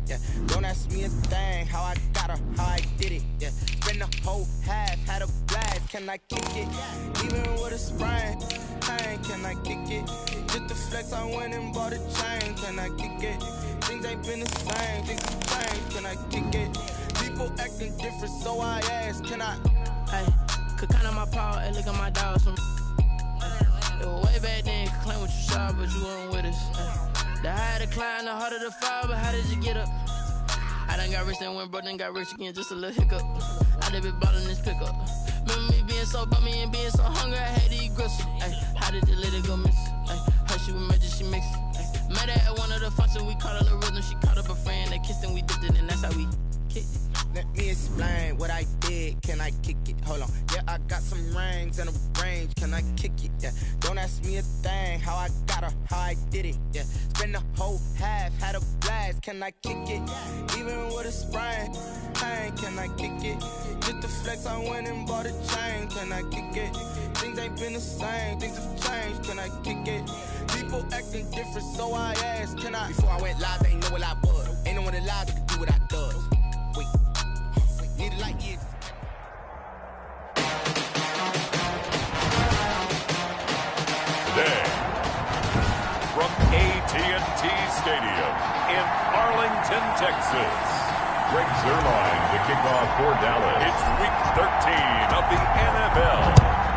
yeah. Don't ask me a thing, how I got her, how I did it, yeah. Spend the whole half, had a blast, can I kick it? Even with a sprain, pain, can I kick it? Just the flex, I went and bought a chain, can I kick it? Things ain't been the same, things have changed, can I kick it? People acting different, so I ask, can I? Hey, could count on my power, hey, look at my dogs. It was way back then, could claim what you saw, but you weren't with us. The higher the climb, the harder the fall, but how did you get up? I done got rich, then went broke, then got rich again, just a little hiccup. I done been ballin' this pickup. Remember me being so bummy and being so hungry, I had to eat gristle. Ay, how did the lady go miss? Ay, her she was magic, she mixed. Ay, met her at one of the functions, we caught her the rhythm, she caught up a friend, they kissed and we dipped it, and that's how we kicked it. Let me explain what I did, can I kick it? Hold on, yeah, I got some rings and a range, can I kick it? Yeah, don't ask me a thing, how I got her, how I did it, yeah. Spend the whole half, had a blast, can I kick it? Even with a sprain, pain, can I kick it? Just the flex, I went and bought a chain, can I kick it? Things ain't been the same, things have changed, can I kick it? People acting different, so I asked, can I? Before I went live, they ain't know what I was. Ain't no one alive that could do what I does. Wait, need it like years. Today, from AT&T Stadium in Arlington, Texas, Greg Zerline to kick off for Dallas. It's Week 13 of the NFL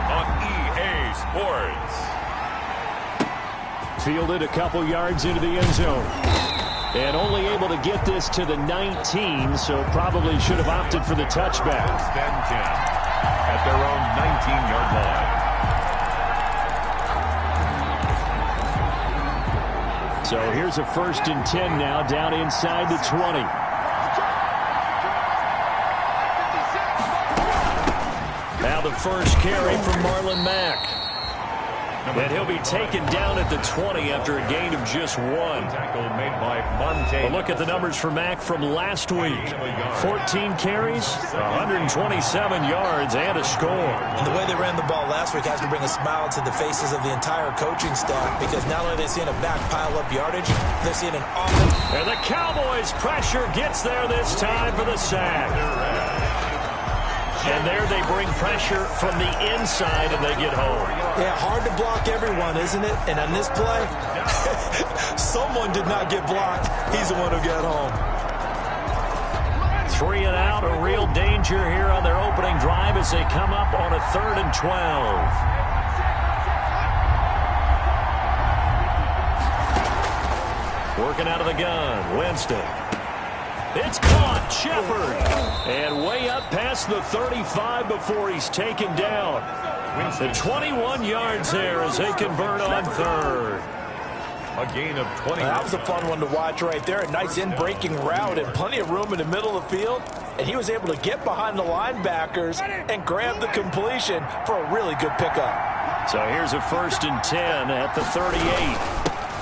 on EA Sports. Fielded a couple yards into the end zone. And only able to get this to the 19, so probably should have opted for the touchback. First and 10 at their own 19-yard line. So here's a 1st and 10 now, down inside the 20. Now the first carry from Marlon Mack. And he'll be taken down at the 20 after a gain of just 1. Tackle made by Monte. A look at the numbers for Mack from last week. 14 carries, 127 yards, and a score. And the way they ran the ball last week has to bring a smile to the faces of the entire coaching staff, because not only are they seeing a back pile up yardage, they're seeing an offense. And the Cowboys' pressure gets there this time for the sack. And there they bring pressure from the inside, and they get home. Yeah, hard to block everyone, isn't it? And on this play, someone did not get blocked. He's the one who got home. 3 and out, a real danger here on their opening drive as they come up on a 3rd and 12. Working out of the gun, Winston. It's caught, Shepard. And way up past the 35 before he's taken down. The 21 yards there as they convert on 3rd. A gain of 20. That was a fun one to watch right there. A nice in-breaking route and plenty of room in the middle of the field. And he was able to get behind the linebackers and grab the completion for a really good pickup. So here's a 1st and 10 at the 38.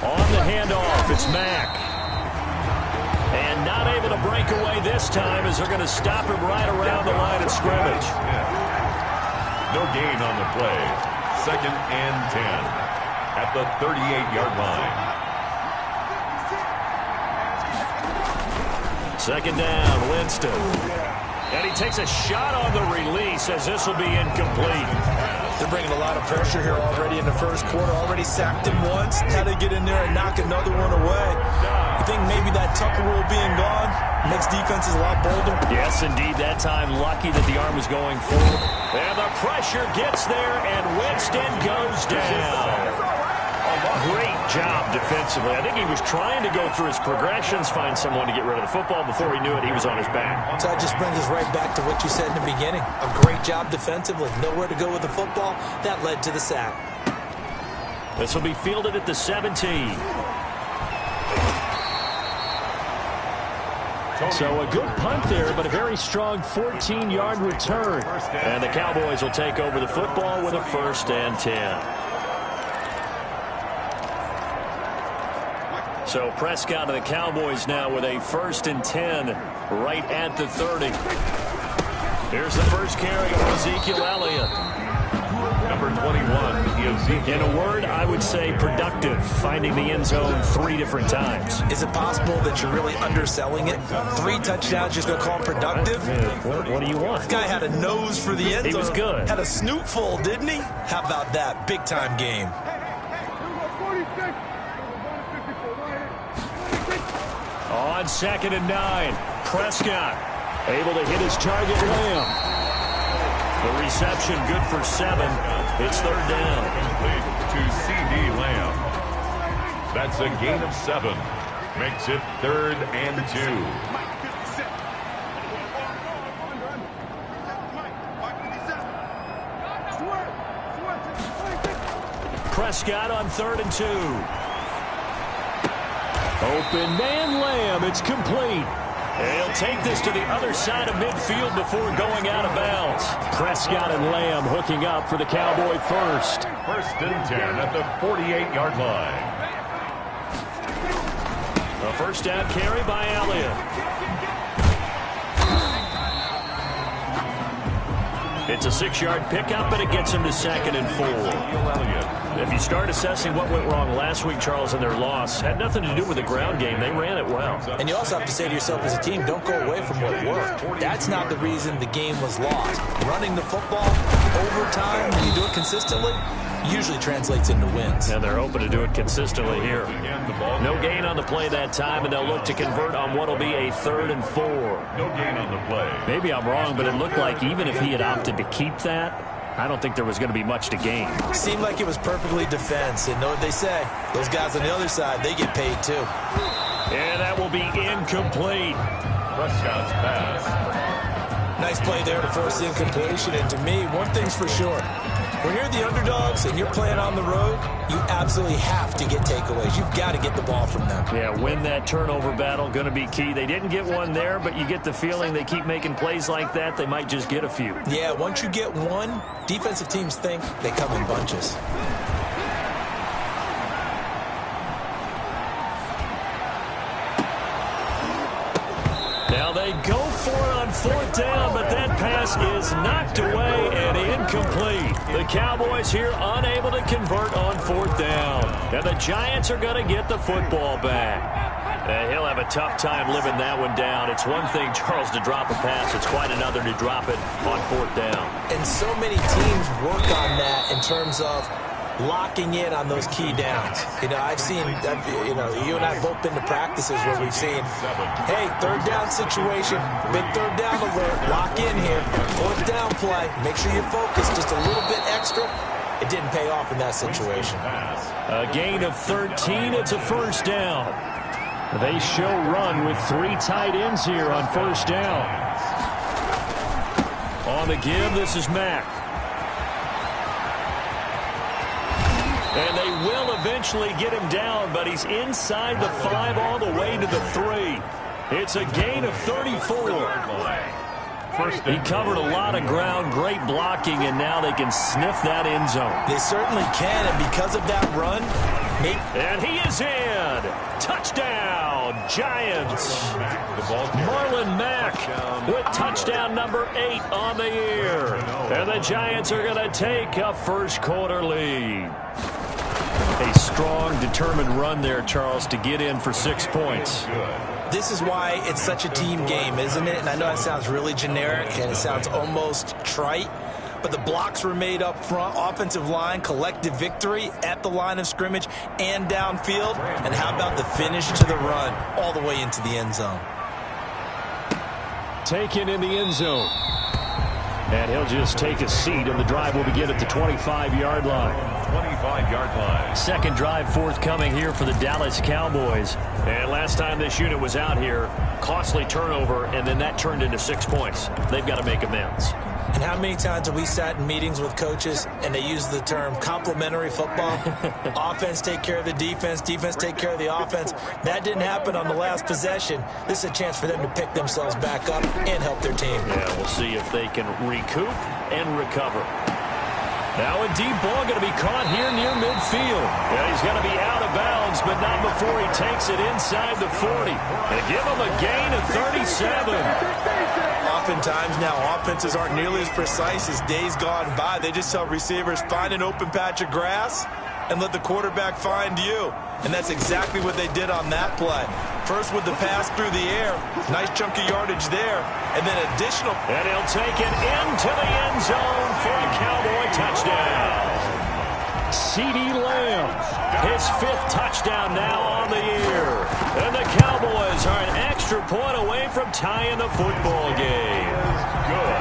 On the handoff, it's Mack. And not able to break away this time as they're going to stop him right around the line of scrimmage. No gain on the play. 2nd and 10 at the 38-yard line. 2nd down, Winston. And he takes a shot on the release as this will be incomplete. They're bringing a lot of pressure here already in the first quarter. Already sacked him once. Now they get in there and knock another one away. I think maybe that Tucker rule being gone makes defenses a lot bolder. Yes, indeed. That time, lucky that the arm was going forward. And the pressure gets there, and Winston goes down. Great job defensively. I think he was trying to go through his progressions, find someone to get rid of the football. Before he knew it, he was on his back. So that just brings us right back to what you said in the beginning. A great job defensively. Nowhere to go with the football. That led to the sack. This will be fielded at the 17. So a good punt there, but a very strong 14-yard return. And the Cowboys will take over the football with a 1st and 10. So Prescott and the Cowboys now with a 1st and 10 right at the 30. Here's the first carry for Ezekiel Elliott. number 21, Ezekiel. In a word, I would say productive, finding the end zone 3 different times. Is it possible that you're really underselling it? 3 touchdowns, just going to call him productive? What do you want? This guy had a nose for the end zone. He was good. Had a snoot full, didn't he? How about that? Big-time game. On 2nd and 9, Prescott able to hit his target, Lamb. The reception good for 7. It's 3rd down. To C.D. Lamb. That's a gain of 7. Makes it 3rd and 2. Prescott on 3rd and 2. Open man Lamb. It's complete. He'll take this to the other side of midfield before going out of bounds. Prescott and Lamb hooking up for the Cowboy first. 1st and 10 at the 48-yard line. A first down carry by Elliott. It's a 6-yard pickup, but it gets him to 2nd and 4. If you start assessing what went wrong last week, Charles, in their loss, had nothing to do with the ground game. They ran it well. And you also have to say to yourself as a team, don't go away from what worked. That's not the reason the game was lost. Running the football overtime, when you do it consistently, usually translates into wins. And they're hoping to do it consistently here. No gain on the play that time, and they'll look to convert on what will be a 3rd and 4. No gain on the play. Maybe I'm wrong, but it looked like even if he had opted to keep that, I don't think there was going to be much to gain. Seemed like it was perfectly defense. And know what they say? Those guys on the other side, they get paid too. And that will be incomplete. Prescott's pass. Nice play there to force incompletion. And to me, one thing's for sure. When you're the underdogs and you're playing on the road, you absolutely have to get takeaways. You've got to get the ball from them. Yeah, win that turnover battle, going to be key. They didn't get one there, but you get the feeling they keep making plays like that, they might just get a few. Yeah, once you get one, defensive teams think they come in bunches. Now they go for it on 4th down, but that pass is knocked away and incomplete. The Cowboys here unable to convert on 4th down. And the Giants are going to get the football back. He'll have a tough time living that one down. It's one thing, Charles, to drop a pass. It's quite another to drop it on 4th down. And so many teams work on that in terms of locking in on those key downs. You know, you and I have both been to practices where we've seen, hey, 3rd down situation, big 3rd down alert, lock in here, 4th down play, make sure you're focused just a little bit extra. It didn't pay off in that situation. A gain of 13, it's a 1st down. They show run with 3 tight ends here on 1st down. On the give, this is Mack. And they will eventually get him down, but he's inside the 5 all the way to the 3. It's a gain of 34. He covered a lot of ground, great blocking, and now they can sniff that end zone. They certainly can, and because of that run, and he is in. Touchdown, Giants. Marlon Mack with touchdown number 8 on the year. And the Giants are going to take a 1st quarter lead. A strong, determined run there, Charles, to get in for 6 points. This is why it's such a team game, isn't it? And I know it sounds really generic and it sounds almost trite, but the blocks were made up front, offensive line, collective victory at the line of scrimmage and downfield. And how about the finish to the run all the way into the end zone? Taken in the end zone. And he'll just take a seat, and the drive will begin at the 25-yard line. 25-yard line. 2nd drive forthcoming here for the Dallas Cowboys. And last time this unit was out here, costly turnover, and then that turned into 6 points. They've got to make amends. And how many times have we sat in meetings with coaches and they use the term complementary football? Offense take care of the defense, defense take care of the offense. That didn't happen on the last possession. This is a chance for them to pick themselves back up and help their team. Yeah, we'll see if they can recoup and recover. Now a deep ball going to be caught here near midfield. And he's going to be out of bounds, but not before he takes it inside the 40. And give him a gain of 37. Oftentimes now, offenses aren't nearly as precise as days gone by. They just tell receivers, find an open patch of grass and let the quarterback find you. And that's exactly what they did on that play. First with the pass through the air. Nice chunk of yardage there. And then additional. And he'll take it into the end zone for a Cowboy touchdown. CeeDee Lamb, his 5th touchdown now on the year. And the Cowboys are an extra point away from tying the football game. Good.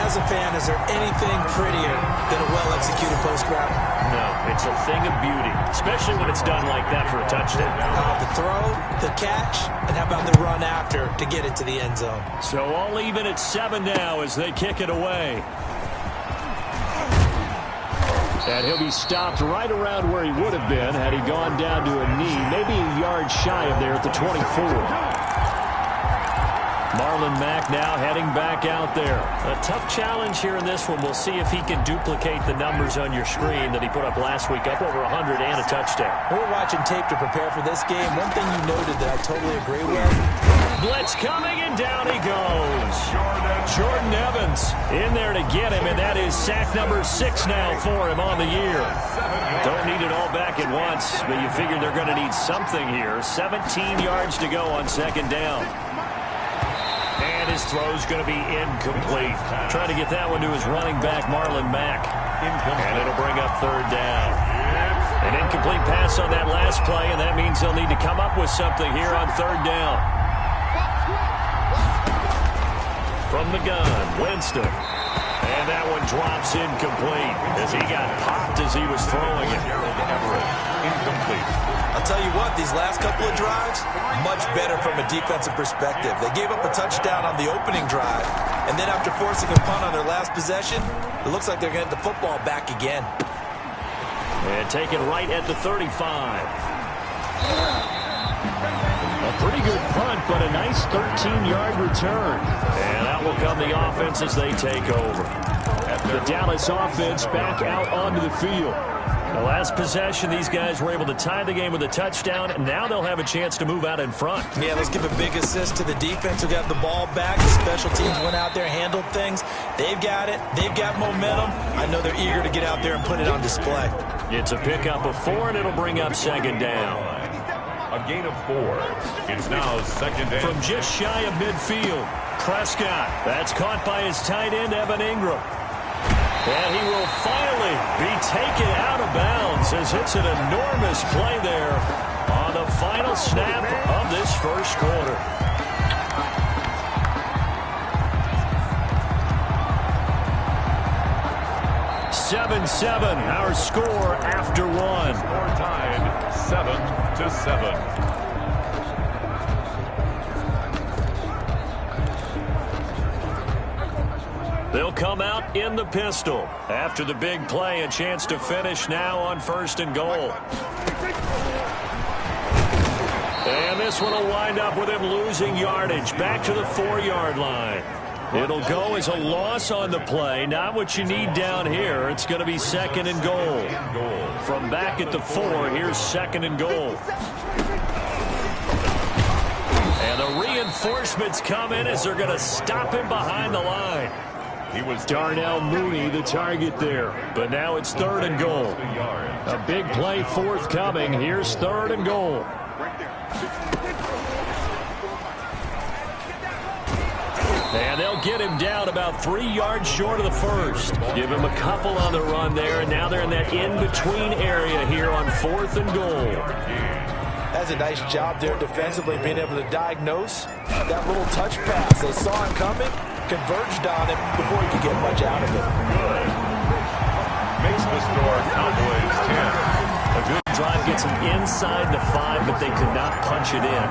As a fan, is there anything prettier than a well-executed post-route? No, it's a thing of beauty, especially when it's done like that for a touchdown. The throw, the catch, and how about the run after to get it to the end zone? So all even at 7 now as they kick it away. And he'll be stopped right around where he would have been had he gone down to a knee, maybe a yard shy of there at the 24. Marlon Mack now heading back out there. A tough challenge here in this one. We'll see if he can duplicate the numbers on your screen that he put up last week, up over 100 and a touchdown. We're watching tape to prepare for this game. One thing you noted that I totally agree with. Blitz coming, and down he goes. Jordan Evans in there to get him, and that is sack number 6 now for him on the year. Don't need it all back at once, but you figure they're going to need something here. 17 yards to go on 2nd down. And his throw's going to be incomplete. Trying to get that one to his running back, Marlon Mack. And it'll bring up 3rd down. An incomplete pass on that last play, and that means they'll need to come up with something here on 3rd down. From the gun, Winston. And that one drops incomplete as he got popped as he was throwing it. Incomplete. I'll tell you what, these last couple of drives, much better from a defensive perspective. They gave up a touchdown on the opening drive, and then after forcing a punt on their last possession, it looks like they're going to get the football back again. And taken right at the 35. A pretty good punt, but a nice 13-yard return. And out will come the offense as they take over. The Dallas offense back out onto the field. The last possession, these guys were able to tie the game with a touchdown, and now they'll have a chance to move out in front. Yeah, let's give a big assist to the defense who got the ball back. The special teams went out there, handled things. They've got it. They've got momentum. I know they're eager to get out there and put it on display. It's a pickup of 4, and it'll bring up 2nd down. A gain of 4. It's now 2nd down. From just shy of midfield, Prescott. That's caught by his tight end, Evan Ingram. And he will finally be taken out of bounds as it's an enormous play there on the final snap of this 1st quarter. Our score after 1. Score tied 7-7. They'll come out in the pistol. After the big play, a chance to finish now on 1st and goal. And this one will wind up with him losing yardage back to the 4-yard line. It'll go as a loss on the play. Not what you need down here. It's going to be 2nd and goal. From back at the 4, here's 2nd and goal. And the reinforcements come in as they're going to stop him behind the line. He was Darnell Mooney, the target there. But now it's 3rd and goal. A big play forthcoming. Here's 3rd and goal. And they'll get him down about 3 yards short of the 1st. Give him a couple on the run there, and now they're in that in-between area here on 4th and goal. That's a nice job there defensively, being able to diagnose that little touch pass. They saw him coming, converged on him before he could get much out of it. good. Makes the score Cowboys 10. A good drive gets them inside the 5, but they could not punch it in.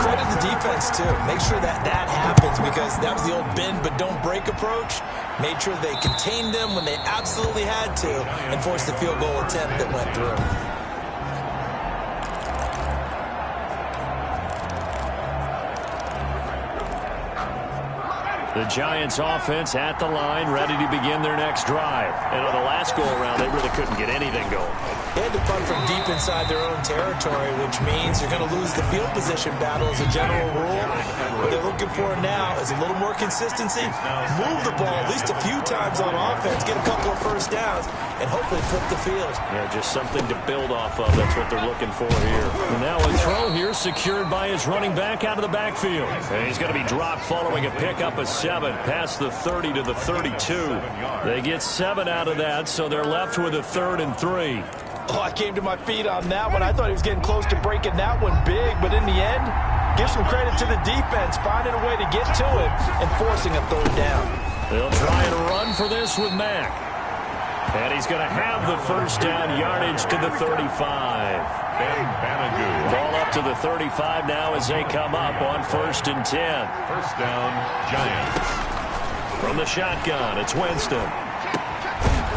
Credit the defense, too. Make sure that happens, because that was the old bend but don't break approach. Made sure they contained them when they absolutely had to and forced the field goal attempt that went through. The Giants offense at the line, ready to begin their next drive. And on the last go-around, they really couldn't get anything going. They had to punt from deep inside their own territory, which means you're going to lose the field position battle as a general rule. What they're looking for now is a little more consistency. Move the ball at least a few times on offense, get a couple of first downs, and hopefully flip the field. Yeah, just something to build off of. That's what they're looking for here. And now a throw here secured by his running back out of the backfield. And he's going to be dropped following a pickup of 7 past the 30 to the 32. They get 7 out of that, so they're left with a 3rd and 3. Oh, I came to my feet on that one. I thought he was getting close to breaking that one big, but in the end, give some credit to the defense, finding a way to get to it and forcing a 3rd down. They'll try and run for this with Mack. And he's going to have the first down, yardage to the 35. Ball up to the 35 now as they come up on 1st and 10. First down, Giants. From the shotgun, it's Winston.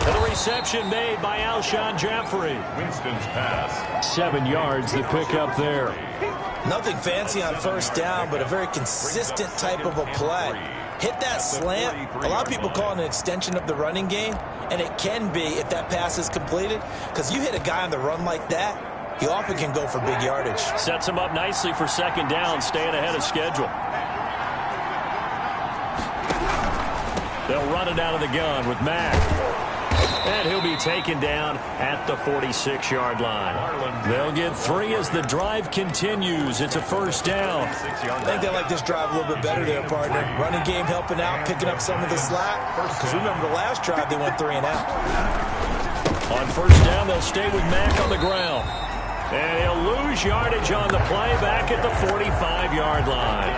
And the reception made by Alshon Jeffrey. Winston's pass. 7 yards to pick up there. Nothing fancy on 1st down, but a very consistent type of a play. Hit that slant. A lot of people call it an extension of the running game, and it can be if that pass is completed, because you hit a guy on the run like that, he often can go for big yardage. Sets him up nicely for 2nd down, staying ahead of schedule. They'll run it out of the gun with Mack. And he'll be taken down at the 46-yard line. They'll get 3 as the drive continues. It's a 1st down. I think they like this drive a little bit better there, partner. Running game helping out, picking up some of the slack. Because remember the last drive, they went 3 and out. On 1st down, they'll stay with Mack on the ground. And he'll lose yardage on the play back at the 45-yard line.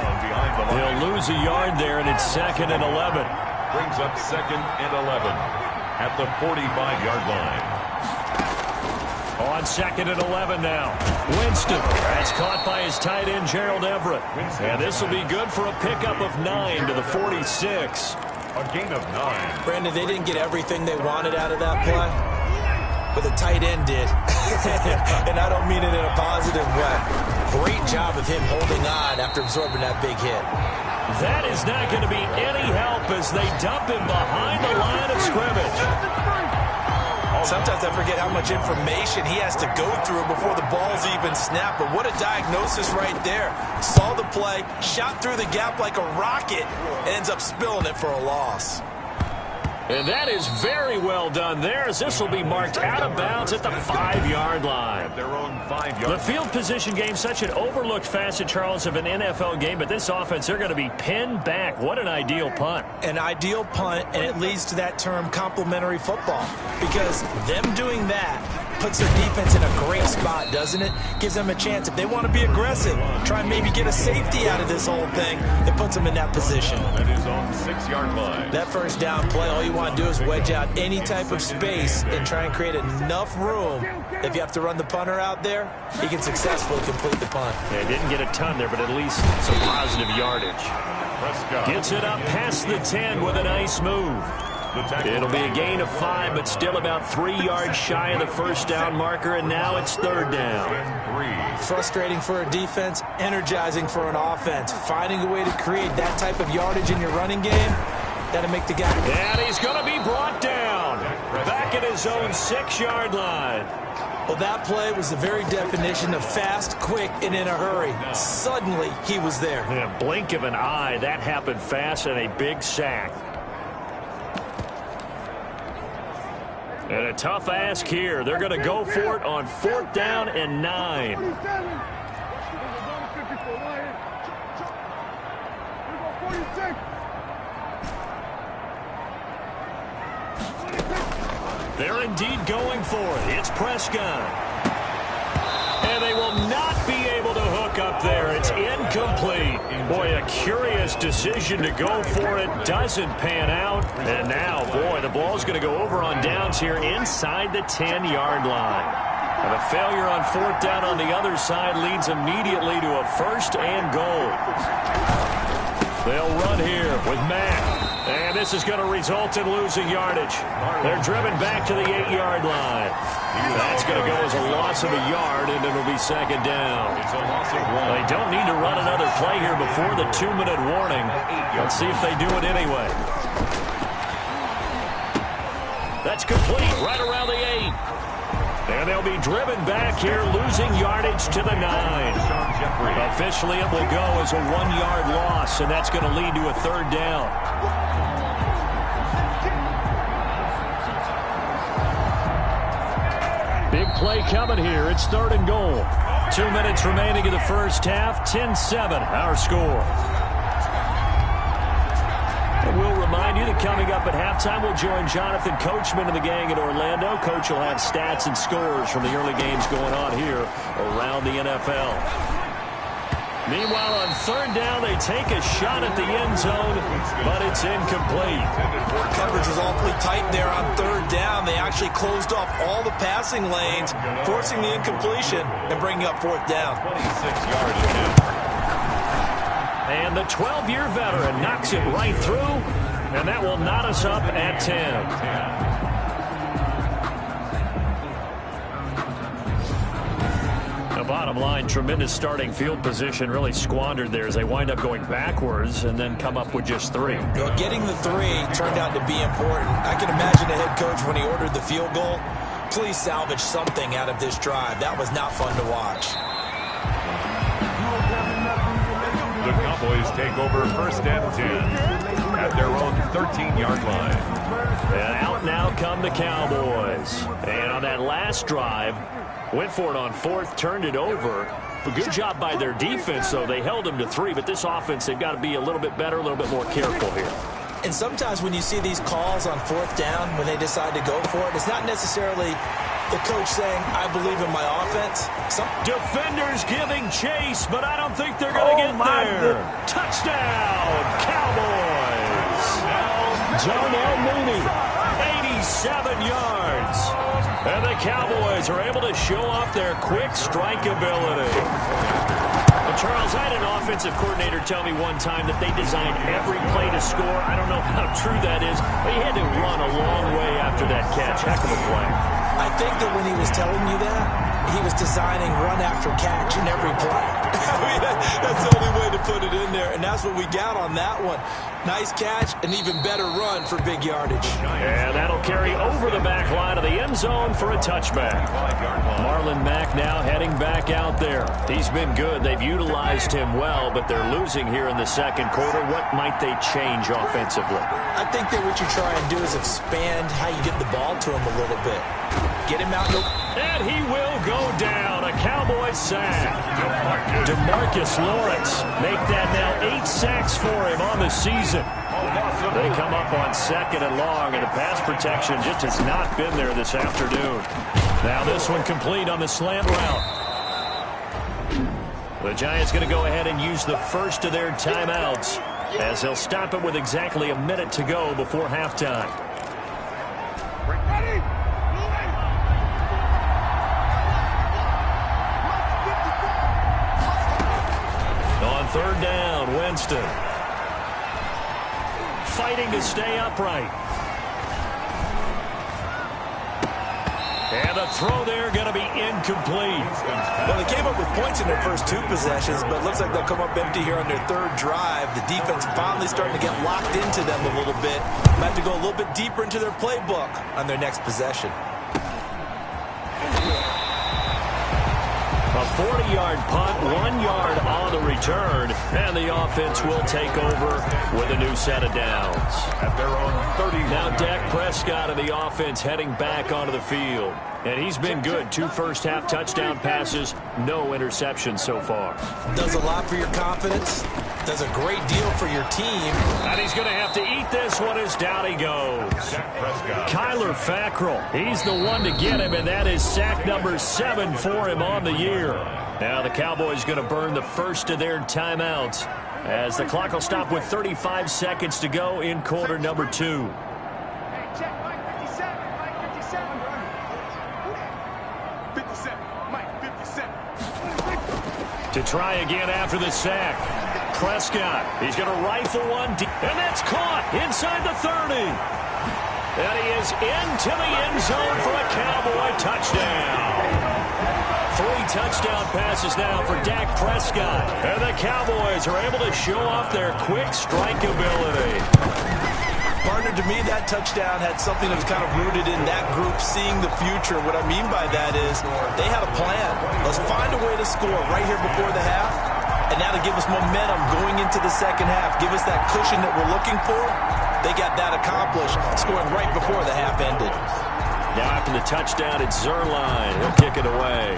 He'll lose a yard there, and it's 2nd and 11. Brings up 2nd and 11. At the 45-yard line. On 2nd and 11 now. Winston. That's caught by his tight end, Gerald Everett. And this will be good for a pickup of 9 to the 46. A gain of 9. Brandon, they didn't get everything they wanted out of that play, but the tight end did. And I don't mean it in a positive way. Great job of him holding on after absorbing that big hit. That is not going to be any help as they dump him behind the line of scrimmage. Sometimes I forget how much information he has to go through before the ball's even snapped. But what a diagnosis right there. Saw the play, shot through the gap like a rocket, ends up spilling it for a loss. And that is very well done there, as this will be marked out of bounds at the 5-yard line. At their own 5-yard. The field position game, such an overlooked facet, Charles, of an NFL game, but this offense, they're going to be pinned back. What an ideal punt. An ideal punt, and it leads to that term complementary football, because them doing that puts their defense in a great spot, doesn't it? Gives them a chance. If they want to be aggressive, try and maybe get a safety out of this whole thing, it puts them in that position. That is on the 6-yard line. That 1st down play, all you want to do is wedge out any type of space and try and create enough room. If you have to run the punter out there, he can successfully complete the punt. They didn't get a ton there, but at least some positive yardage. Prescott Gets it up past the 10 with a nice move. It'll be a gain of 5, but still about 3 yards shy of the 1st down marker, and now it's 3rd down. Frustrating for a defense, energizing for an offense. Finding a way to create that type of yardage in your running game, that'll make the guy. And he's going to be brought down back at his own 6-yard line. Well, that play was the very definition of fast, quick, and in a hurry. Suddenly, he was there. In a blink of an eye, that happened fast, and a big sack. And a tough ask here. They're going to go for it on 4th down and 9. They're indeed going for it. It's Prescott. And they will not be able to hook up there. It's incomplete. Boy, a curious decision to go for it. Doesn't pan out. And now, boy, the ball's going to go over on downs here inside the 10-yard line. And a failure on 4th down on the other side leads immediately to a 1st and goal. They'll run here with Mack. And this is going to result in losing yardage. They're driven back to the 8-yard line. That's going to go as a loss of a yard, and it'll be second down. They don't need to run another play here before the 2-minute warning. Let's see if they do it anyway. That's complete right around the 8. And they'll be driven back here, losing yardage to the 9. Officially, it will go as a 1-yard loss, and that's going to lead to a third down. Big play coming here. It's 3rd and goal. 2 minutes remaining in the first half. 10-7, our score. And we'll remind you that coming up at halftime, we'll join Jonathan Coachman and the gang in Orlando. Coach will have stats and scores from the early games going on here around the NFL. Meanwhile, on 3rd down, they take a shot at the end zone, but it's incomplete. Coverage was awfully tight there on 3rd down. They actually closed off all the passing lanes, forcing the incompletion and bringing up 4th down. 26 yards again. And the 12-year veteran knocks it right through, and that will knot us up at 10. Bottom line, tremendous starting field position, really squandered there as they wind up going backwards and then come up with just 3. Well, getting the 3 turned out to be important. I can imagine the head coach when he ordered the field goal. Please salvage something out of this drive. That was not fun to watch. The Cowboys take over 1st and 10 at their own 13-yard line. And out now come the Cowboys. And on that last drive, went for it on 4th, turned it over. A good job by their defense, though. They held them to 3, but this offense, they've got to be a little bit better, a little bit more careful here. And sometimes when you see these calls on 4th down, when they decide to go for it, it's not necessarily the coach saying, I believe in my offense. Defenders giving chase, but I don't think they're going to get there. Touchdown, Cowboys. Darnell Mooney, 87 yards. And the Cowboys are able to show off their quick strike ability. Well, Charles, I had an offensive coordinator tell me one time that they designed every play to score. I don't know how true that is, but he had to run a long way after that catch. Heck of a play. I think that when he was telling you that, he was designing run after catch in every play. I mean, that's the only way to put it in there, and that's what we got on that one. Nice catch, an even better run for big yardage. And that'll carry over the back line of the end zone for a touchback. Marlon Mack now heading back out there. He's been good. They've utilized him well, but they're losing here in the second quarter. What might they change offensively? I think that what you try and do is expand how you get the ball to him a little bit. Get him out. And he will go down. A Cowboy sack. DeMarcus Lawrence make that now 8 sacks for him on the season. They come up on 2nd and long, and the pass protection just has not been there this afternoon. Now this one complete on the slant route. The Giants going to go ahead and use the first of their timeouts as they'll stop it with exactly a minute to go before halftime. On 3rd down, Winston. Fighting to stay upright. And the throw there going to be incomplete. Well, they came up with points in their first 2 possessions, but it looks like they'll come up empty here on their 3rd drive. The defense finally starting to get locked into them a little bit. Might have to go a little bit deeper into their playbook on their next possession. A 40-yard punt, 1 yard on the return, and the offense will take over with a new set of downs. At their own 30. Now Dak Prescott of the offense heading back onto the field. And he's been good. 2 first-half touchdown passes, no interceptions so far. Does a lot for your confidence. Does a great deal for your team. And he's going to have to eat this one as down he goes. Kyler Fackrell, he's the one to get him, and that is sack number 7 for him on the year. Now the Cowboys going to burn the first of their timeouts as the clock will stop with 35 seconds to go in quarter number 2. To try again after the sack. Prescott. He's going to rifle one deep, and that's caught inside the 30. And he is into the end zone for a Cowboy touchdown. 3 touchdown passes now for Dak Prescott. And the Cowboys are able to show off their quick strike ability. Partner, to me, that touchdown had something that was kind of rooted in that group seeing the future. What I mean by that is they had a plan. Let's find a way to score right here before the half. And now to give us momentum going into the second half, give us that cushion that we're looking for. They got that accomplished, scoring right before the half ended. Now after the touchdown, it's Zerline. He'll kick it away.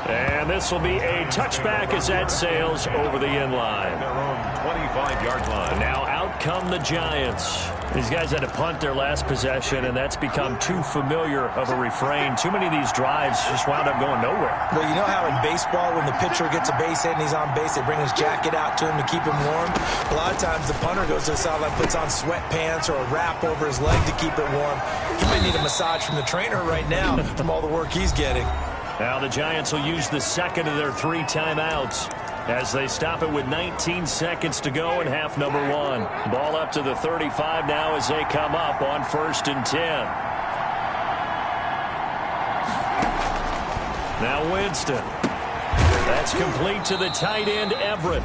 And this will be a touchback as that sails over the end line. Their own 25-yard line. Now out come the Giants. These guys had to punt their last possession, and that's become too familiar of a refrain. Too many of these drives just wound up going nowhere. Well, you know how in baseball when the pitcher gets a base hit and he's on base, they bring his jacket out to him to keep him warm? A lot of times the punter goes to the sideline, puts on sweatpants or a wrap over his leg to keep it warm. He may need a massage from the trainer right now from all the work he's getting. Now the Giants will use the second of their 3 timeouts as they stop it with 19 seconds to go in half number 1. Ball up to the 35 now as they come up on 1st and 10. Now Winston. That's complete to the tight end, Everett.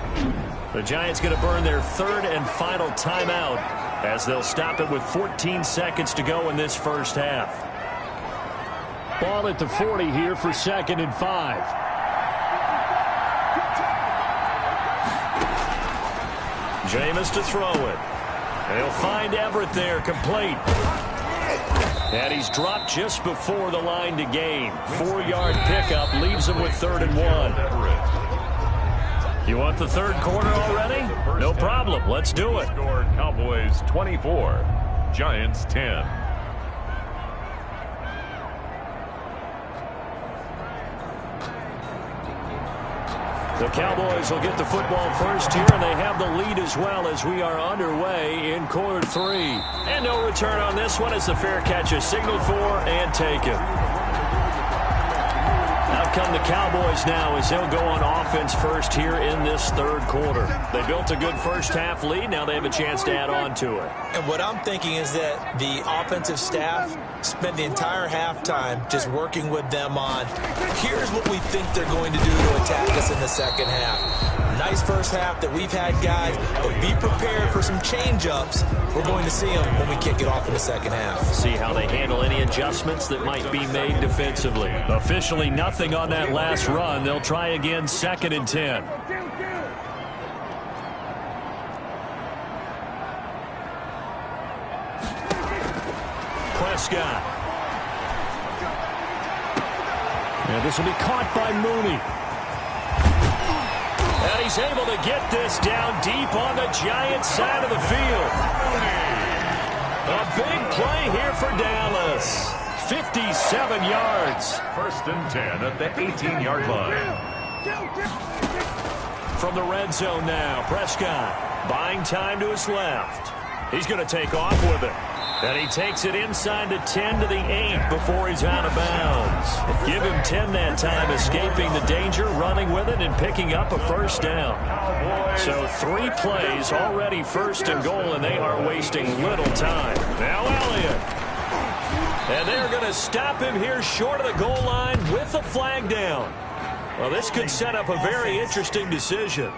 The Giants going to burn their 3rd and final timeout as they'll stop it with 14 seconds to go in this first half. Ball at the 40 here for 2nd and 5. Jameis to throw it. They'll find Everett there, complete. And he's dropped just before the line to gain. 4-yard pickup leaves him with 3rd and 1. You want the 3rd quarter already? No problem. Let's do it. Score Cowboys 24, Giants 10. The Cowboys will get the football first here, and they have the lead as well as we are underway in quarter 3. And no return on this one as the fair catch is signaled for and taken. Out come the Cowboys now as they'll go on offense first here in this 3rd quarter. They built a good first half lead. Now they have a chance to add on to it. And what I'm thinking is that the offensive staff spent the entire halftime just working with them on, here's what we think they're going to do to attack us in the second half. Nice first half that we've had, guys, but be prepared for some change-ups. We're going to see them when we kick it off in the second half. See how they handle any adjustments that might be made defensively. Officially nothing on that last run. They'll try again 2nd and 10. Prescott. And this will be caught by Mooney. And he's able to get this down deep on the Giants side of the field. A big play here for Dallas. 57 yards. 1st and 10 at the 18-yard line. From the red zone now, Prescott buying time to his left. He's going to take off with it. And he takes it inside the 10 to the 8 before he's out of bounds. Give him 10 that time, escaping the danger, running with it, and picking up a first down. So 3 plays already 1st and goal, and they are wasting little time. Now Elliott. And they're going to stop him here short of the goal line with the flag down. Well, this could set up a very interesting decision.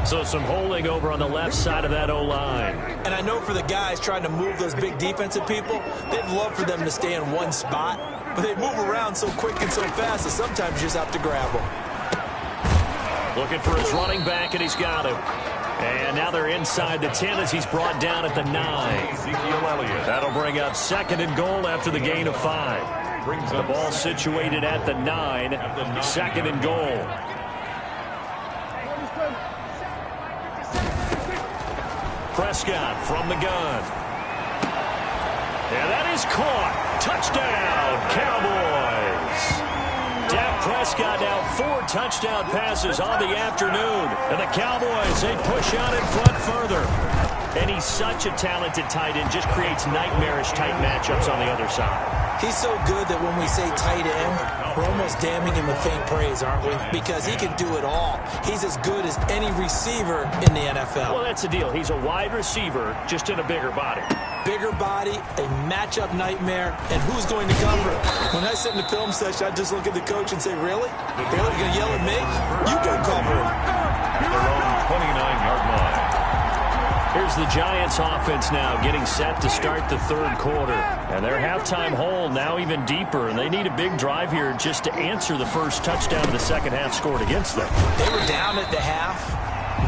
So some holding over on the left side of that O-line. And I know for the guys trying to move those big defensive people, they'd love for them to stay in one spot, but they move around so quick and so fast that sometimes you just have to grab them. Looking for his running back, and he's got him. And now they're inside the 10 as he's brought down at the 9. That'll bring up 2nd and goal after the gain of 5. The ball situated at the 9, 2nd and goal. Prescott from the gun. And that is caught. Touchdown, Cowboys. Dak Prescott now 4 touchdown passes on the afternoon. And the Cowboys, they push out in front further. And he's such a talented tight end, just creates nightmarish tight matchups on the other side. He's so good that when we say tight end, we're almost damning him with faint praise, aren't we? Because he can do it all. He's as good as any receiver in the NFL. Well, that's the deal. He's a wide receiver, just in a bigger body. Bigger body, a matchup nightmare, and who's going to cover it? When I sit in the film session, I just look at the coach and say, really? Really? You're going to yell at me? You go cover him. Their own 29-yard line. Here's the Giants offense now getting set to start the third quarter. And their halftime hole now even deeper, and they need a big drive here just to answer the first touchdown of the second half scored against them. They were down at the half.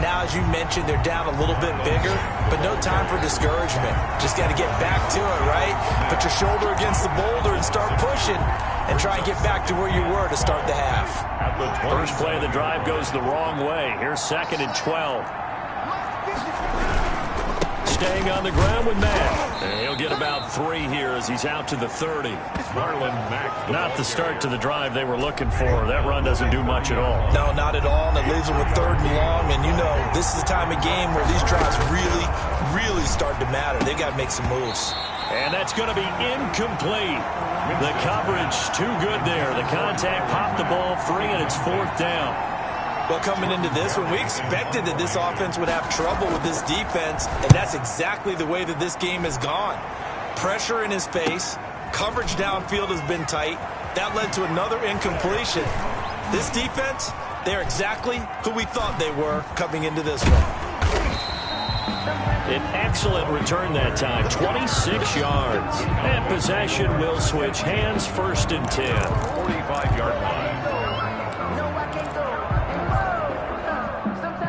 Now, as you mentioned, they're down a little bit bigger, but no time for discouragement. Just got to get back to it, right? Put your shoulder against the boulder and start pushing and try and get back to where you were to start the half. First play of the drive goes the wrong way. Here's 2nd and 12. Staying on the ground with Mack. And he'll get about 3 here as he's out to the 30. Marlon Mack. Not the start to the drive they were looking for. That run doesn't do much at all. No, not at all, and it leaves them with 3rd and long. And, you know, this is the time of game where these drives really, really start to matter. They've got to make some moves. And that's going to be incomplete. The coverage too good there. The contact popped the ball free, and it's 4th down. Well, coming into this one, we expected that this offense would have trouble with this defense, and that's exactly the way that this game has gone. Pressure in his face, coverage downfield has been tight. That led to another incompletion. This defense, they're exactly who we thought they were coming into this one. An excellent return that time, 26 yards. And possession will switch hands, 1st and 10. 45-yard line.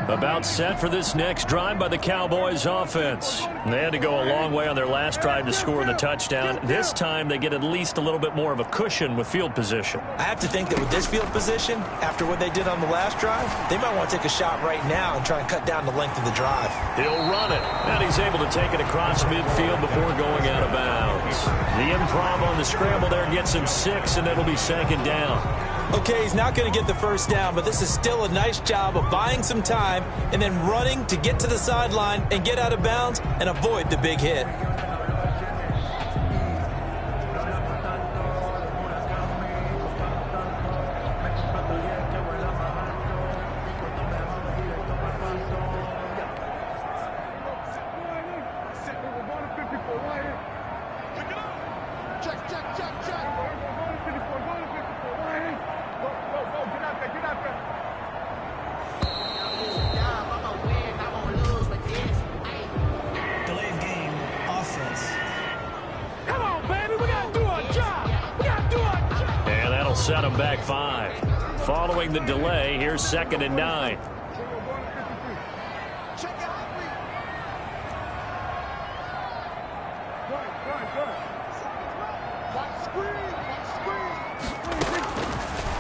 About set for this next drive by the Cowboys offense. They had to go a long way on their last drive to score the touchdown. This time they get at least a little bit more of a cushion with field position. I have to think that with this field position, after what they did on the last drive, they might want to take a shot right now and try and cut down the length of the drive. He'll run it, and he's able to take it across midfield before going out of bounds. The improv on the scramble there gets him 6, and it'll be 2nd down. Okay, he's not going to get the 1st down, but this is still a nice job of buying some time and then running to get to the sideline and get out of bounds and avoid the big hit. Set him back 5. Following the delay, here's 2nd and 9.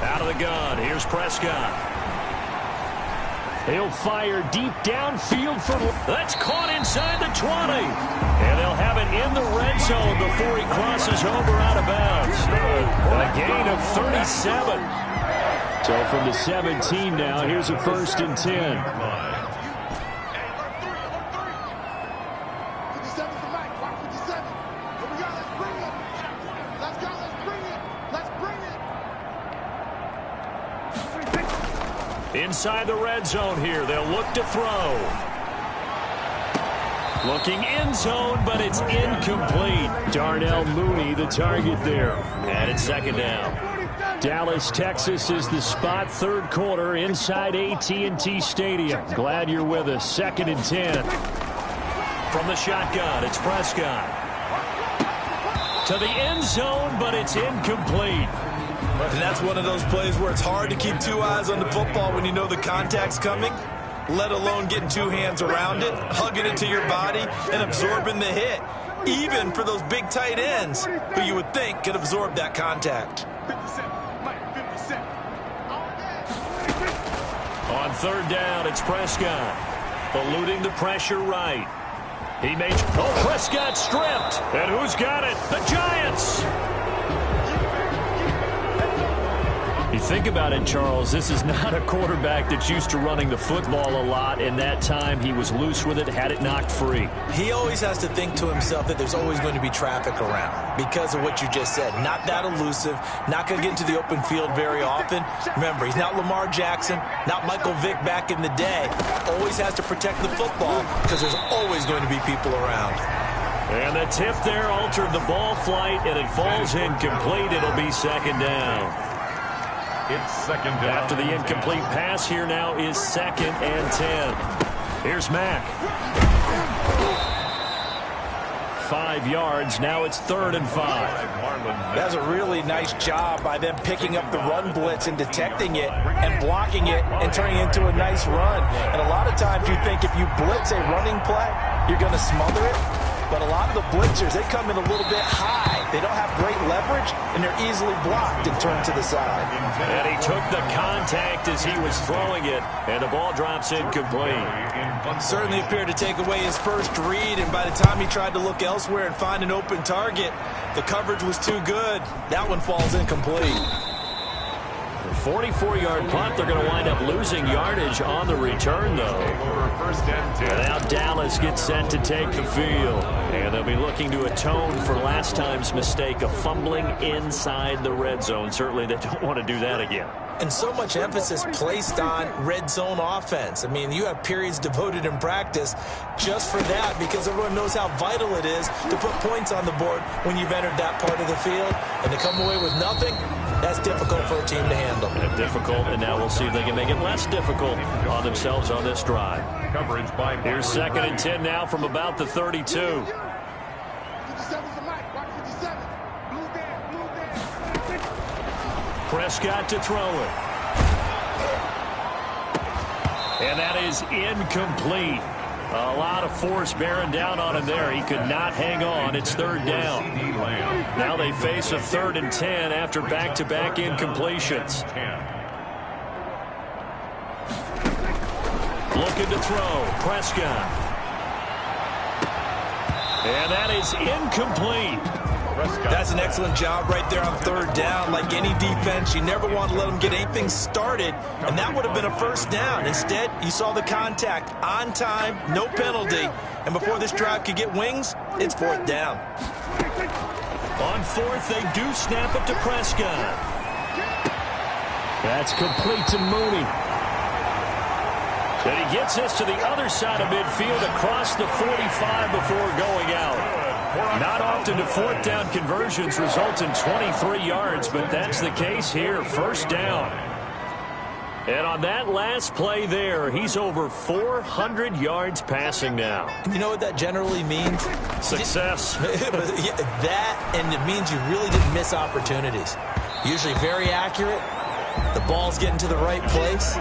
Out of the gun, here's Prescott. He'll fire deep downfield for... That's caught inside the 20. And they'll have it in the red zone before he crosses over out of bounds. A gain of 37. So from the 17 now, here's a 1st and 10. Inside the red zone here, they'll look to throw. Looking end zone, but it's incomplete. Darnell Mooney, the target there. And it's 2nd down. Dallas, Texas is the spot. 3rd quarter inside AT&T Stadium. Glad you're with us. 2nd and 10. From the shotgun, it's Prescott. To the end zone, but it's incomplete. And that's one of those plays where it's hard to keep 2 eyes on the football when you know the contact's coming, let alone getting 2 hands around it, hugging it to your body, and absorbing the hit, even for those big tight ends who you would think could absorb that contact. On 3rd down, it's Prescott, eluding the pressure right. He made... Oh, Prescott stripped. And who's got it? The Giants! He think about it, Charles, this is not a quarterback that's used to running the football a lot, and that time he was loose with it, had it knocked free. He always has to think to himself that there's always going to be traffic around because of what you just said. Not that elusive, not going to get into the open field very often. Remember, he's not Lamar Jackson, not Michael Vick back in the day. Always has to protect the football because there's always going to be people around. And the tip there altered the ball flight, and it falls incomplete. It'll be second down. It's second down. After the incomplete pass, here now is 2nd and 10. Here's Mack. 5 yards. Now it's 3rd and 5. That's a really nice job by them picking up the run blitz and detecting it and blocking it and turning it into a nice run. And a lot of times you think if you blitz a running play, you're going to smother it. But a lot of the blitzers, they come in a little bit high. They don't have great leverage, and they're easily blocked and turned to the side. And he took the contact as he was throwing it, and the ball drops incomplete. Certainly appeared to take away his first read, and by the time he tried to look elsewhere and find an open target, the coverage was too good. That one falls incomplete. 44-yard punt. They're going to wind up losing yardage on the return, though. Now Dallas gets set to take the field. And they'll be looking to atone for last time's mistake of fumbling inside the red zone. Certainly they don't want to do that again. And so much emphasis placed on red zone offense. I mean, you have periods devoted in practice just for that because everyone knows how vital it is to put points on the board when you've entered that part of the field. And to come away with nothing, that's difficult for a team to handle. Difficult, and now we'll see if they can make it less difficult on themselves on this drive. Here's 2nd and 10 now from about the 32. Prescott to throw it. And that is incomplete. A lot of force bearing down on him there. He could not hang on. It's 3rd down. Now they face a 3rd and 10 after back-to-back incompletions. Looking to throw. Prescott. And that is incomplete. That's an excellent job right there on 3rd down. Like any defense, you never want to let them get anything started, and that would have been a 1st down. Instead, you saw the contact on time, no penalty, and before this drive could get wings, it's 4th down. On 4th, they do snap it to Prescott. That's complete to Mooney. And he gets this to the other side of midfield across the 45 before going out. Not often do 4th down conversions result in 23 yards, but that's the case here. 1st down. And on that last play there, he's over 400 yards passing now. You know what that generally means? Success. That, and it means you really didn't miss opportunities. Usually very accurate. The ball's getting to the right place.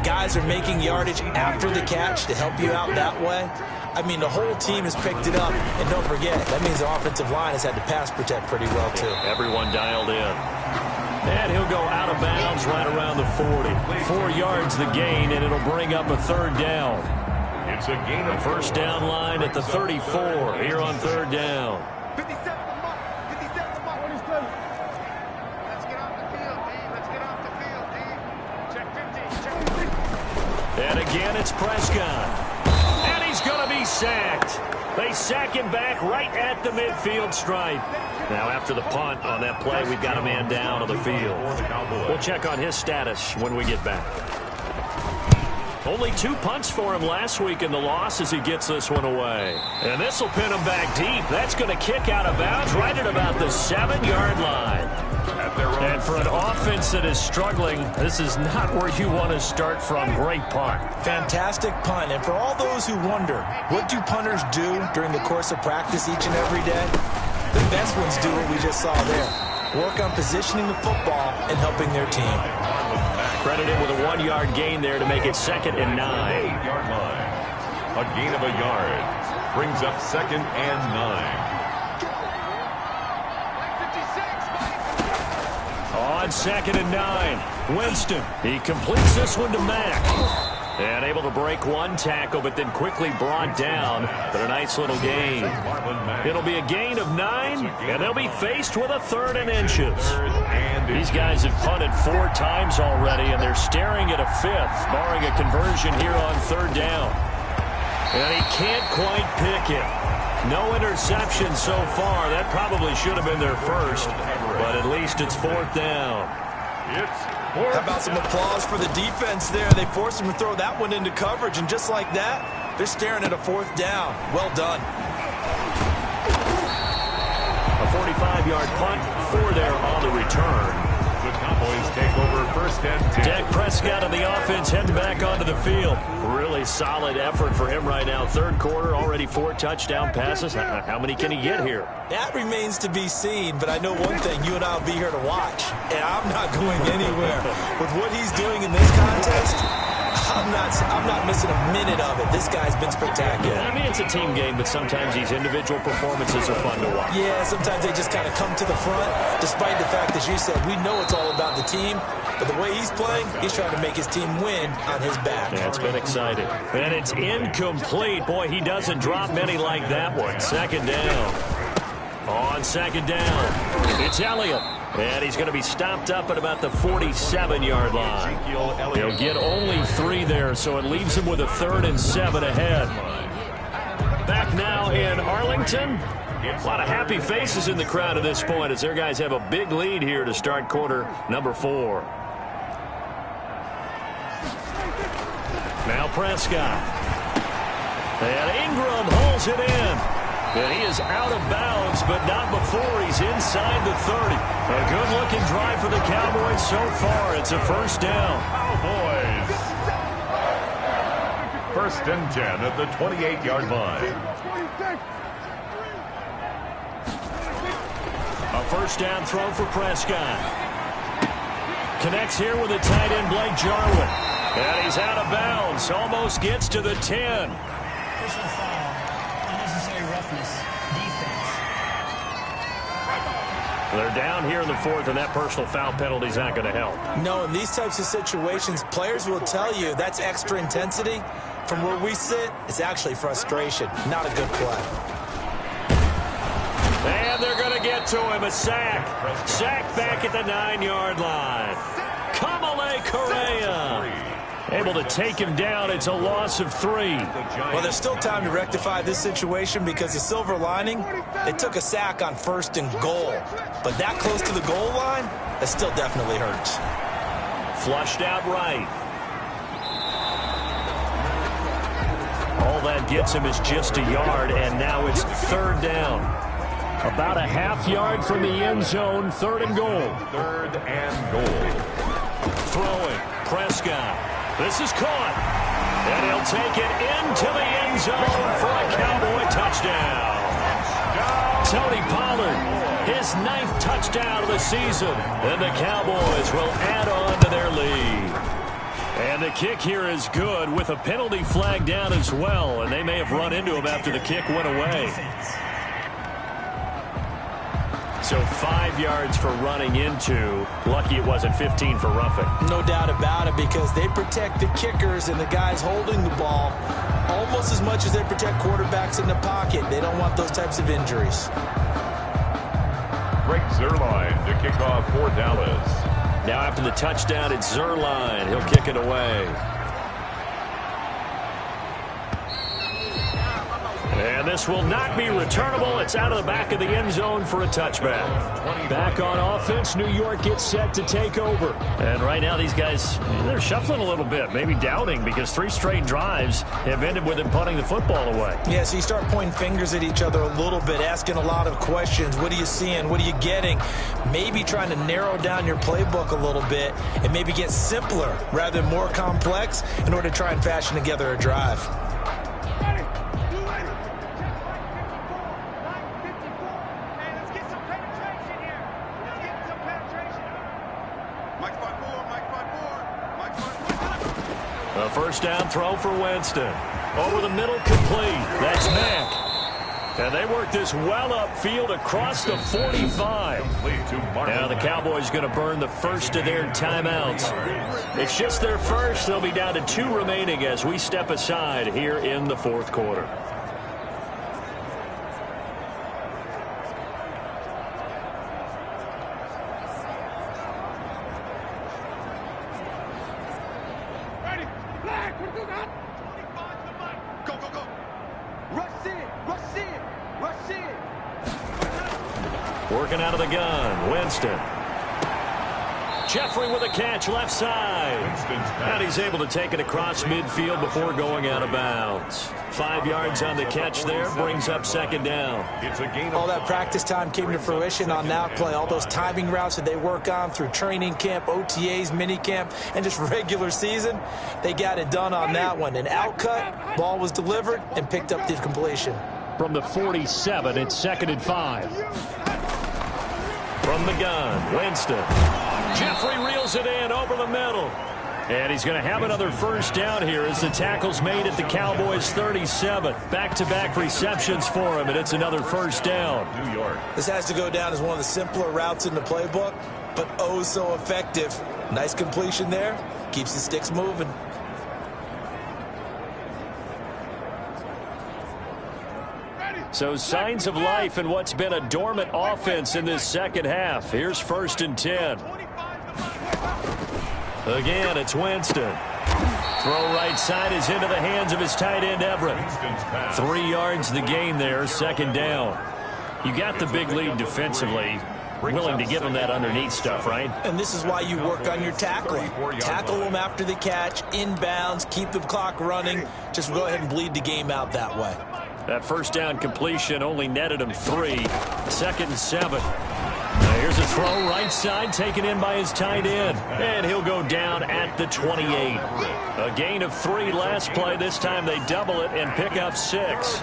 Guys are making yardage after the catch to help you out that way. I mean, the whole team has picked it up. And don't forget, that means the offensive line has had to pass protect pretty well, too. Everyone dialed in. And he'll go out of bounds right around the 40. 4 yards the gain, and it'll bring up a 3rd down. It's a gain of 1st down line at the 34 here on 3rd down. 57 mark. 57 mark. Let's get off the field, D. Let's get off the field, D. Check 50. Check 50. And again, it's Prescott. And he's going to be sacked. They sack him back right at the midfield stripe. Now, after the punt on that play, we've got a man down on the field. We'll check on his status when we get back. Only 2 punts for him last week in the loss as he gets this one away. And this will pin him back deep. That's going to kick out of bounds right at about the 7-yard line. And for an offense that is struggling, this is not where you want to start from. Great punt. Fantastic punt. And for all those who wonder, what do punters do during the course of practice each and every day? The best ones do what we just saw there. Work on positioning the football and helping their team. Credited with a 1-yard gain there to make it 2nd and 9. 8-yard line. A gain of a yard brings up 2nd and 9. On 2nd and 9, Winston. He completes this one to Mack. And able to break one tackle, but then quickly brought down. But a nice little gain. It'll be a gain of 9, and they'll be faced with a 3rd and inches. 3rd and These guys have punted 4 times already, and they're staring at a 5th, barring a conversion here on 3rd down. And he can't quite pick it. No interception so far. That probably should have been their first, but at least it's 4th down. How about some applause for the defense there? They forced him to throw that one into coverage, and just like that, they're staring at a 4th down. Well done. A 45-yard punt, 4 there on the return. The Cowboys take over 1st and 10. Dak Prescott of the offense heading back onto the field. Really solid effort for him right now. 3rd quarter, already 4 touchdown passes. How many can he get here? That remains to be seen, but I know one thing. You and I will be here to watch, and I'm not going anywhere. With what he's doing in this contest, I'm not missing a minute of it. This guy's been spectacular. Yeah, I mean, it's a team game, but sometimes these individual performances are fun to watch. Yeah, sometimes they just kind of come to the front, despite the fact, as you said, we know it's all about the team, but the way he's playing, he's trying to make his team win on his back. Yeah, it's been exciting. And it's incomplete. Boy, he doesn't drop many like that one. 2nd down. On 2nd down, it's Elliott. And he's going to be stopped up at about the 47-yard line. He'll get only 3 there, so it leaves him with a 3rd and 7 ahead. Back now in Arlington. A lot of happy faces in the crowd at this point as their guys have a big lead here to start quarter number 4. Now Prescott. And Ingram holds it in. And he is out of bounds, but not before he's inside the 30. A good-looking drive for the Cowboys so far. It's a 1st down. Cowboys. 1st and 10 at the 28-yard line. A 1st down throw for Prescott. Connects here with the tight end, Blake Jarwin. And he's out of bounds. Almost gets to the 10. Personal foul. Unnecessary roughness. Defense. They're down here in the 4th, and that personal foul penalty is not going to help. No, in these types of situations, players will tell you that's extra intensity. From where we sit, it's actually frustration. Not a good play. And they're going to get to him. A sack. Sack back at the 9-yard line. Kamale Correa able to take him down. It's a loss of 3. Well, there's still time to rectify this situation because the silver lining, they took a sack on 1st and goal. But that close to the goal line, that still definitely hurts. Flushed out right. All that gets him is just a yard, and now it's 3rd down. About a half yard from the end zone, 3rd and goal. 3rd and goal. Throwing, Prescott. This is caught. And he'll take it into the end zone for a Cowboy touchdown. Tony Pollard, his 9th touchdown of the season. And the Cowboys will add on to their lead. And the kick here is good with a penalty flag down as well. And they may have run into him after the kick went away. So 5 yards for running into. Lucky it wasn't 15 for roughing. No doubt about it, because they protect the kickers and the guys holding the ball almost as much as they protect quarterbacks in the pocket. They don't want those types of injuries. Greg Zuerlein to kick off for Dallas. Now after the touchdown, it's Zuerlein. He'll kick it away. And this will not be returnable. It's out of the back of the end zone for a touchback. Back on offense, New York gets set to take over. And right now these guys, they're shuffling a little bit, maybe doubting, because 3 straight drives have ended with them punting the football away. Yeah, so you start pointing fingers at each other a little bit, asking a lot of questions. What are you seeing? What are you getting? Maybe trying to narrow down your playbook a little bit and maybe get simpler rather than more complex in order to try and fashion together a drive. A 1st down throw for Winston. Over the middle, complete. That's Mack. And they work this well upfield across the 45. Now the Cowboys going to burn the first of their timeouts. It's just their first. They'll be down to 2 remaining as we step aside here in the 4th quarter. Go, go, go. Rush in, rush in, rush in. Working out of the gun, Winston. Jeffrey with a catch left side. And he's able to take it across midfield before going out of bounds. 5 yards on the catch there, brings up second down. All that practice time came to fruition on that play. All those timing routes that they work on through training camp, OTAs, minicamp, and just regular season, they got it done on that one. An outcut, ball was delivered, and picked up the completion. From the 47, it's 2nd and 5. From the gun, Winston. Jeffrey reels it in over the middle. And he's going to have another first down here as the tackle's made at the Cowboys' 37. Back-to-back receptions for him, and it's another first down. New York. This has to go down as one of the simpler routes in the playbook, but oh so effective. Nice completion there. Keeps the sticks moving. So signs of life in what's been a dormant offense in this second half. Here's 1st and 10. Again, it's Winston. Throw right side is into the hands of his tight end, Everett. 3 yards the gain there, 2nd down. You got the big lead defensively. Willing to give him that underneath stuff, right? And this is why you work on your tackling. Tackle them after the catch, inbounds, keep the clock running. Just go ahead and bleed the game out that way. That first down completion only netted him 3. 2nd and 7. Now here's a throw right side taken in by his tight end. And he'll go down at the 28. A gain of 3 last play. This time they double it and pick up 6.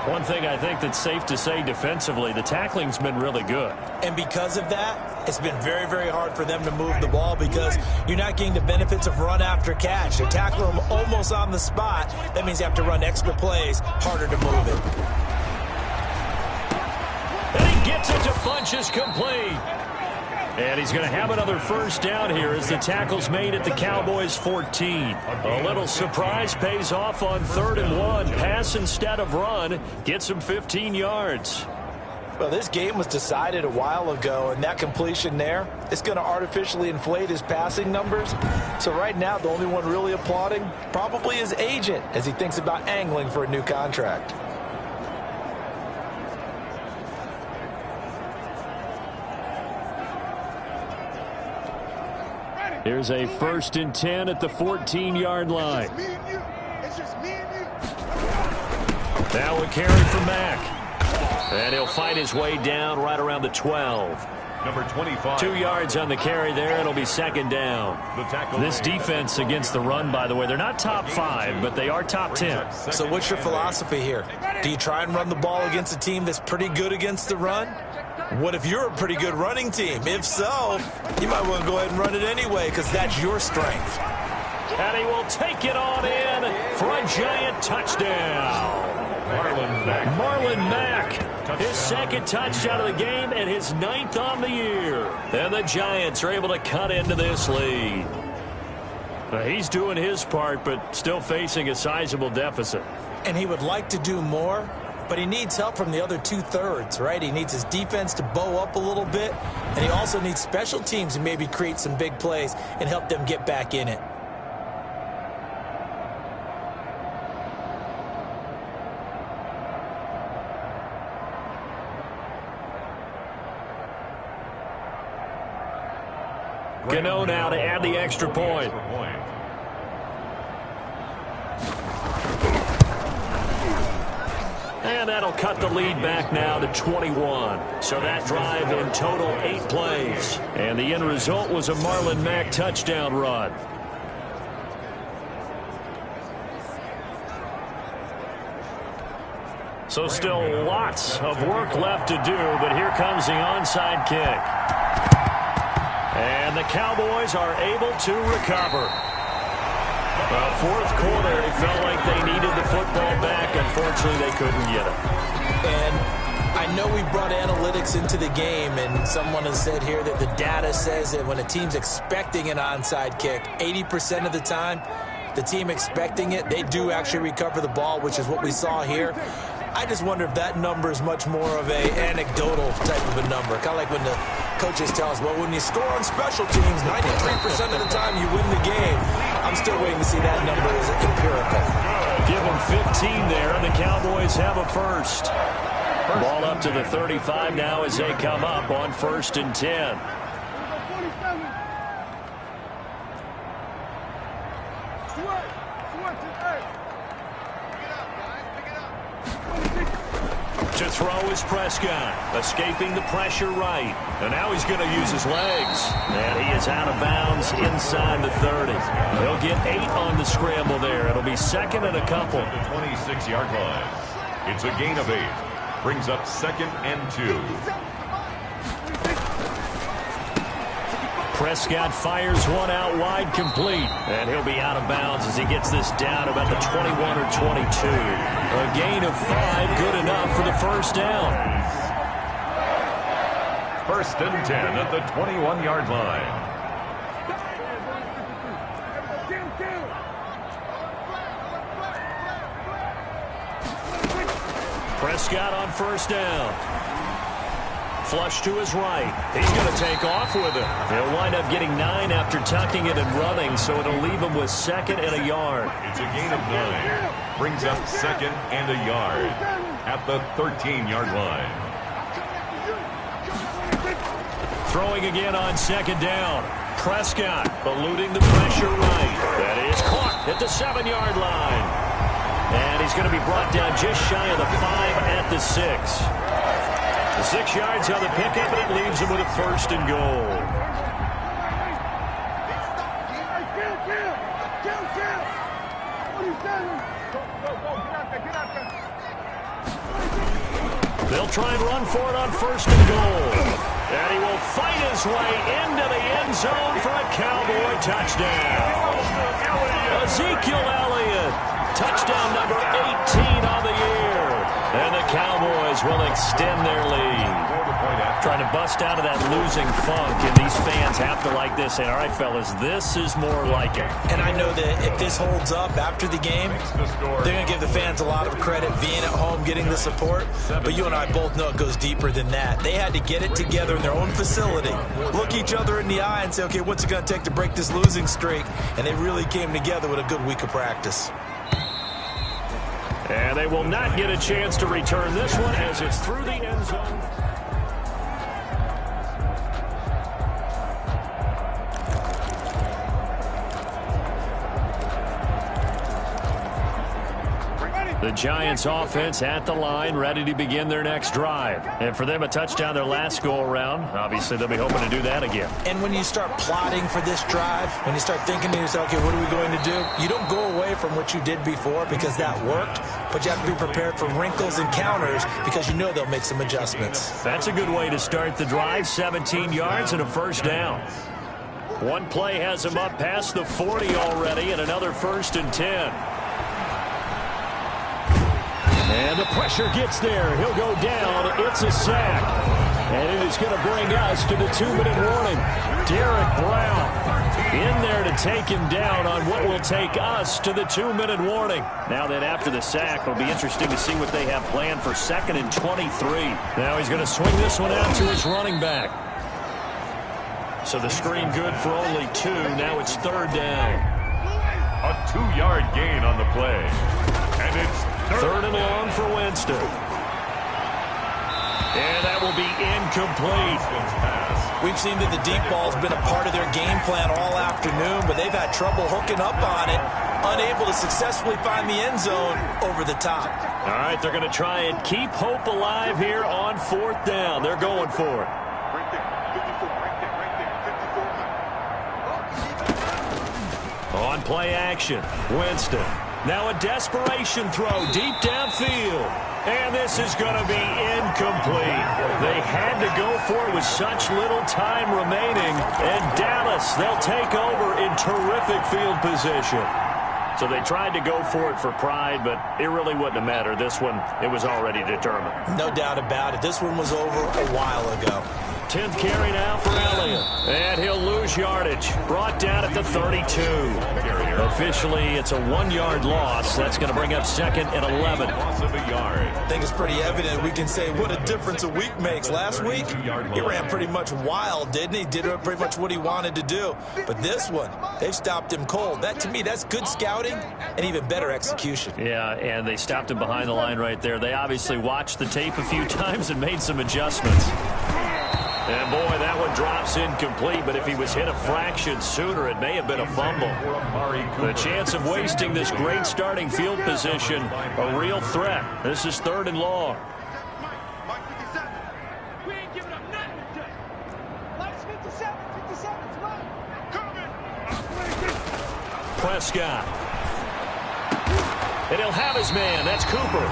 One thing I think that's safe to say defensively, the tackling's been really good. And because of that, it's been very, very hard for them to move the ball because you're not getting the benefits of run after catch. They tackle them almost on the spot. That means you have to run extra plays, harder to move it. And he gets it to Bunches complete. And he's going to have another first down here as the tackle's made at the Cowboys' 14. A little surprise pays off on 3rd and 1. Pass instead of run. Gets him 15 yards. Well, this game was decided a while ago, and that completion there is going to artificially inflate his passing numbers. So right now, the only one really applauding probably his agent as he thinks about angling for a new contract. Here's a 1st and 10 at the 14-yard line. Now a carry for Mack. And he'll fight his way down right around the 12. Number 25. 2 yards on the carry there. It'll be 2nd down. This defense against the run, by the way, they're not top 5, but they are top 10. So what's your philosophy here? Do you try and run the ball against a team that's pretty good against the run? What if you're a pretty good running team? If so, you might want to go ahead and run it anyway because that's your strength. And he will take it on in for a giant touchdown. Marlon Mack, his 2nd touchdown of the game and his 9th on the year. And the Giants are able to cut into this lead. He's doing his part, but still facing a sizable deficit. And he would like to do more, but he needs help from the other 2/3, right? He needs his defense to bow up a little bit, and he also needs special teams to maybe create some big plays and help them get back in it. Gano now to add the extra point. And that'll cut the lead back now to 21. So that drive in total 8 plays. And the end result was a Marlon Mack touchdown run. So still lots of work left to do, but here comes the onside kick. And the Cowboys are able to recover. Well, 4th quarter, it felt like they needed the football back. Unfortunately, they couldn't get it. And I know we brought analytics into the game, and someone has said here that the data says that when a team's expecting an onside kick, 80% of the time, the team expecting it, they do actually recover the ball, which is what we saw here. I just wonder if that number is much more of a anecdotal type of a number. Kind of like when the coaches tell us, well, when you score on special teams, 93% of the time you win the game. I'm still waiting to see that number is empirical. Give them 15 there, and the Cowboys have a first. Ball up to the 35 now as they come up on 1st and 10. To throw is Prescott, escaping the pressure right. And now he's going to use his legs. And he is out of bounds inside the 30. He'll get 8 on the scramble there. It'll be second and a couple. The 26-yard line. It's a gain of 8. Brings up 2nd and 2. Prescott fires one out wide, complete. And he'll be out of bounds as he gets this down about the 21 or 22. A gain of 5, good enough for the first down. 1st and 10 at the 21-yard line. Prescott on 1st down. Flush to his right. He's going to take off with it. He'll wind up getting 9 after tucking it and running, so it'll leave him with 2nd and a yard. It's a gain of 9. Brings up 2nd and a yard at the 13-yard line. Throwing again on 2nd down. Prescott eluding the pressure right. That is caught at the 7-yard line. And he's going to be brought down just shy of the 5 at the 6. The 6 yards on the pickup, and it leaves him with a 1st and goal. They'll try and run for it on 1st and goal. And he will fight his way into the end zone for a Cowboy touchdown. Ezekiel Elliott, touchdown number 18 on the year. And the Cowboys will extend their lead. Trying to bust out of that losing funk, and these fans have to like this. Saying, all right, fellas, this is more like it. And I know that if this holds up after the game, they're going to give the fans a lot of credit being at home, getting the support. But you and I both know it goes deeper than that. They had to get it together in their own facility, look each other in the eye and say, okay, what's it going to take to break this losing streak? And they really came together with a good week of practice. And they will not get a chance to return this one as it's through the end zone. The Giants offense at the line, ready to begin their next drive. And for them, a touchdown their last go-around. Obviously, they'll be hoping to do that again. And when you start plotting for this drive, when you start thinking to yourself, okay, what are we going to do? You don't go away from what you did before because that worked, but you have to be prepared for wrinkles and counters because you know they'll make some adjustments. That's a good way to start the drive, 17 yards and a 1st down. One play has him up past the 40 already, and another 1st and 10. And the pressure gets there. He'll go down. It's a sack. And it is going to bring us to the 2-minute warning. Derek Brown in there to take him down on what will take us to the 2-minute warning. Now then, after the sack, it'll be interesting to see what they have planned for 2nd and 23. Now he's going to swing this one out to his running back. So the screen good for only 2. Now it's 3rd down. A 2-yard gain on the play. And it's 3rd and long for Winston. And that will be incomplete. We've seen that the deep ball's been a part of their game plan all afternoon, but they've had trouble hooking up on it, unable to successfully find the end zone over the top. All right, they're going to try and keep hope alive here on 4th down. They're going for it. On play action, Winston. Now a desperation throw deep downfield. And this is going to be incomplete. They had to go for it with such little time remaining. And Dallas, they'll take over in terrific field position. So they tried to go for it for pride, but it really wouldn't have mattered. This one, it was already determined. No doubt about it. This one was over a while ago. 10th carry now for Elliott. And he'll lose yardage. Brought down at the 32. Officially, it's a 1-yard loss. That's going to bring up 2nd and 11. I think it's pretty evident. We can say what a difference a week makes. Last week, he ran pretty much wild, didn't he? Did pretty much what he wanted to do. But this one, they've stopped him cold. That, to me, that's good scouting and even better execution. Yeah, and they stopped him behind the line right there. They obviously watched the tape a few times and made some adjustments. And, boy, that one drops incomplete, but if he was hit a fraction sooner, it may have been a fumble. The chance of wasting this great starting field position, a real threat. This is 3rd and long. We ain't giving up nothing today. Life's 57, 57's right. Prescott. And he'll have his man. That's Cooper.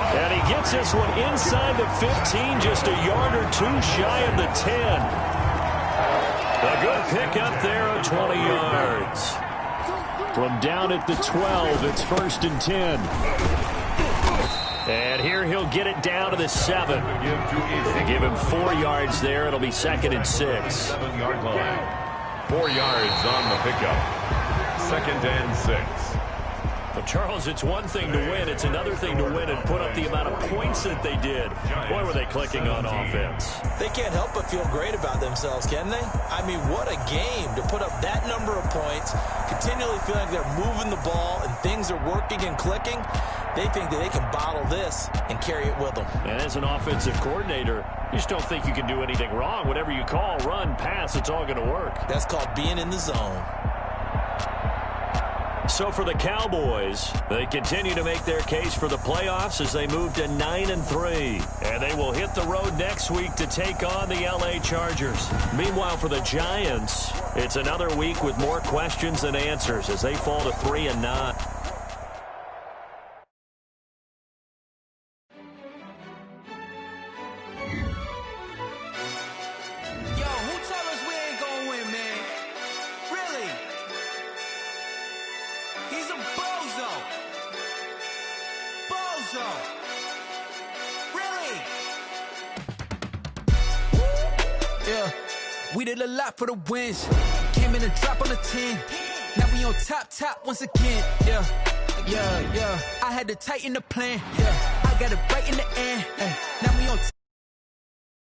And he gets this one inside the 15, just a yard or 2 shy of the 10. A good pickup there of 20 yards. From down at the 12, it's 1st and 10. And here he'll get it down to the 7. Give him 4 yards there. It'll be 2nd and 6. 7-yard line. 4 yards on the pickup. 2nd and 6. But Charles, it's one thing to win. It's another thing to win and put up the amount of points that they did. Boy, were they clicking on offense. They can't help but feel great about themselves, can they? I mean, what a game to put up that number of points, continually feeling like they're moving the ball and things are working and clicking. They think that they can bottle this and carry it with them. And as an offensive coordinator, you just don't think you can do anything wrong. Whatever you call, run, pass, it's all going to work. That's called being in the zone. So for the Cowboys, they continue to make their case for the playoffs as they move to 9-3. And they will hit the road next week to take on the LA Chargers. Meanwhile, for the Giants, it's another week with more questions than answers as they fall to 3-9. We did a lot for the wins. Came in and drop on the 10. Now we on top once again. Yeah. I had to tighten the plan. Yeah. I got it right in the end. Now we on